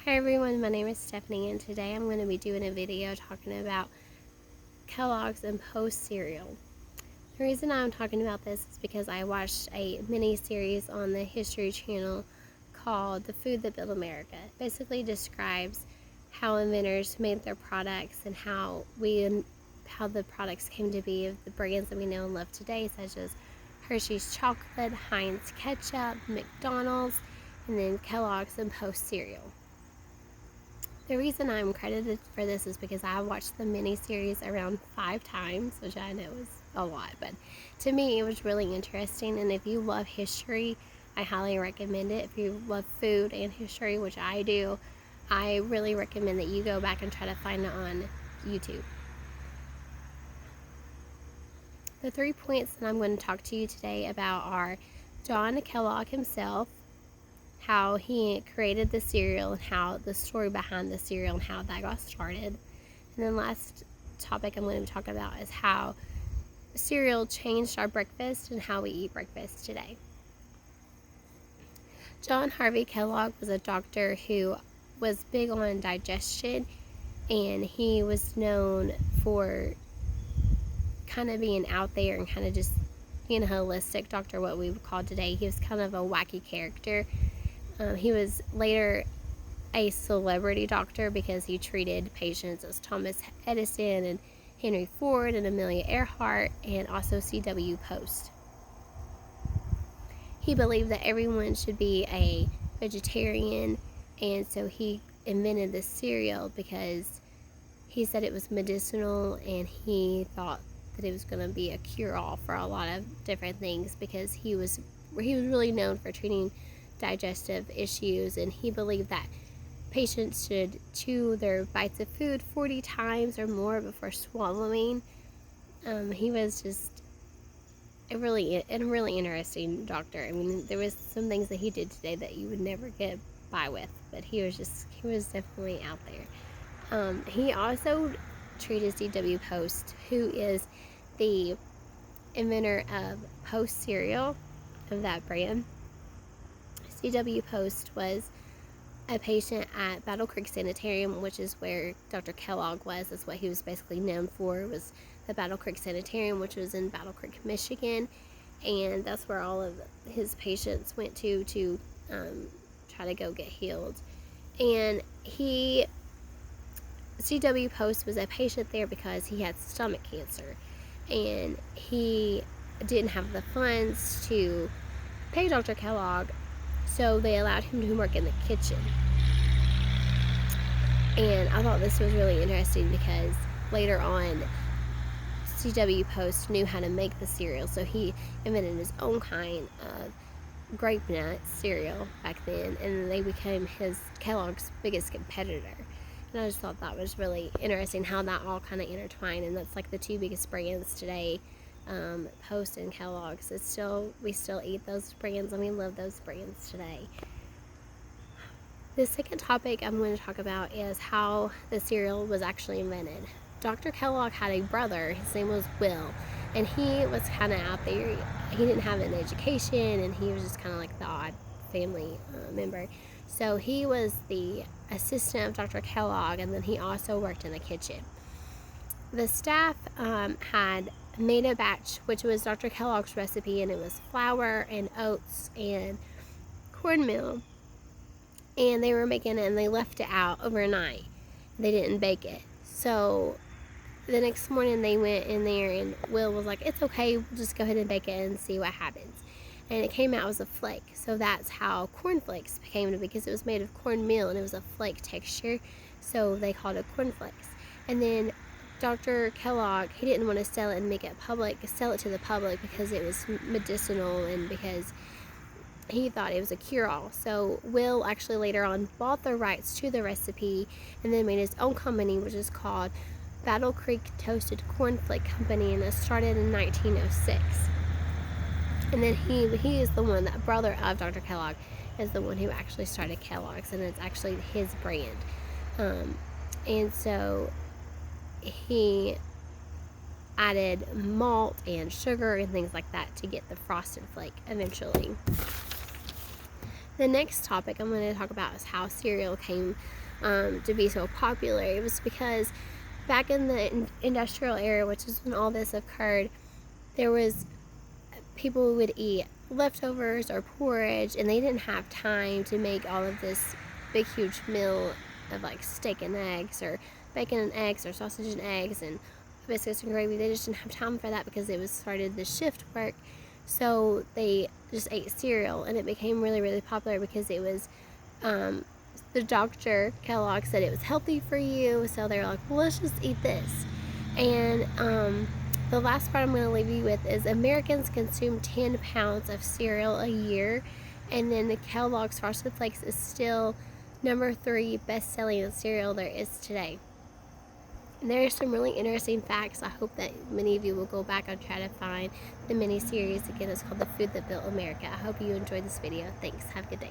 Hi everyone, my name is Stephanie and today I'm going to be doing a video talking about Kellogg's and Post cereal. The reason I'm talking about this is because I watched a mini series on the History Channel called The Food That Built America. It basically describes how inventors made their products and how the products came to be of the brands that we know and love today, such as Hershey's chocolate, Heinz ketchup, McDonald's, and then Kellogg's and Post cereal. The reason I'm credited for this is because I watched the mini-series around 5 times, which I know is a lot, but to me it was really interesting, and if you love history, I highly recommend it. If you love food and history, which I do, I really recommend that you go back and try to find it on YouTube. The 3 points that I'm going to talk to you today about are John Kellogg himself, how he created the cereal and how the story behind the cereal and how that got started. And then last topic I'm going to talk about is how cereal changed our breakfast and how we eat breakfast today. John Harvey Kellogg was a doctor who was big on digestion, and he was known for kind of being out there and kind of just being a holistic doctor, what we would call today. He was kind of a wacky character. He was later a celebrity doctor because he treated patients as Thomas Edison and Henry Ford and Amelia Earhart and also C.W. Post. He believed that everyone should be a vegetarian, and so he invented this cereal because he said it was medicinal, and he thought that it was going to be a cure-all for a lot of different things because he was really known for treating digestive issues, and he believed that patients should chew their bites of food 40 times or more before swallowing. He was just a really interesting doctor. I mean, there was some things that he did today that you would never get by with, but he was definitely out there. He also treated C.W. Post, who is the inventor of Post cereal, of that brand. C.W. Post was a patient at Battle Creek Sanitarium, which is where Dr. Kellogg was. That's what he was basically known for, was the Battle Creek Sanitarium, which was in Battle Creek, Michigan, and that's where all of his patients went to try to go get healed. And C.W. Post was a patient there because he had stomach cancer, and he didn't have the funds to pay Dr. Kellogg, so they allowed him to work in the kitchen. And I thought this was really interesting because later on, C.W. Post knew how to make the cereal, so he invented his own kind of grape nut cereal back then, and they became Kellogg's biggest competitor. And I just thought that was really interesting how that all kind of intertwined, and that's like the two biggest brands today, Post and Kellogg's. We still eat those brands, and we love those brands today. The second topic I'm going to talk about is how the cereal was actually invented. Dr. Kellogg had a brother. His name was Will, and he was kind of out there. He didn't have an education, and he was just kind of like the odd family member. So he was the assistant of Dr. Kellogg, and then he also worked in the kitchen. The staff had made a batch, which was Dr. Kellogg's recipe, and it was flour and oats and cornmeal, and they were making it, and they left it out overnight. They didn't bake it. So the next morning they went in there, and Will was like, it's okay, we'll just go ahead and bake it and see what happens. And it came out as a flake. So that's how cornflakes became, because it was made of cornmeal and it was a flake texture, so they called it cornflakes. And then Dr. Kellogg, he didn't want to sell it to the public because it was medicinal and because he thought it was a cure-all. So Will actually later on bought the rights to the recipe and then made his own company, which is called Battle Creek Toasted Cornflake Company, and it started in 1906. And then he is the one, that brother of Dr. Kellogg, is the one who actually started Kellogg's, and it's actually his brand. And so he added malt and sugar and things like that to get the frosted flake eventually. The next topic I'm going to talk about is how cereal came to be so popular. It was because back in the industrial era, which is when all this occurred, there was people would eat leftovers or porridge, and they didn't have time to make all of this big huge meal of like steak and eggs or bacon and eggs or sausage and eggs and biscuits and gravy. They just didn't have time for that because it was started the shift work. So they just ate cereal, and it became really, really popular because it was the Dr. Kellogg said it was healthy for you, so they were like, well, let's just eat this. And the last part I'm going to leave you with is Americans consume 10 pounds of cereal a year, and then the Kellogg's Frosted Flakes is still number 3 best-selling cereal there is today. And there are some really interesting facts. I hope that many of you will go back and try to find the mini series. Again, it's called The Food That Built America. I hope you enjoyed this video. Thanks. Have a good day.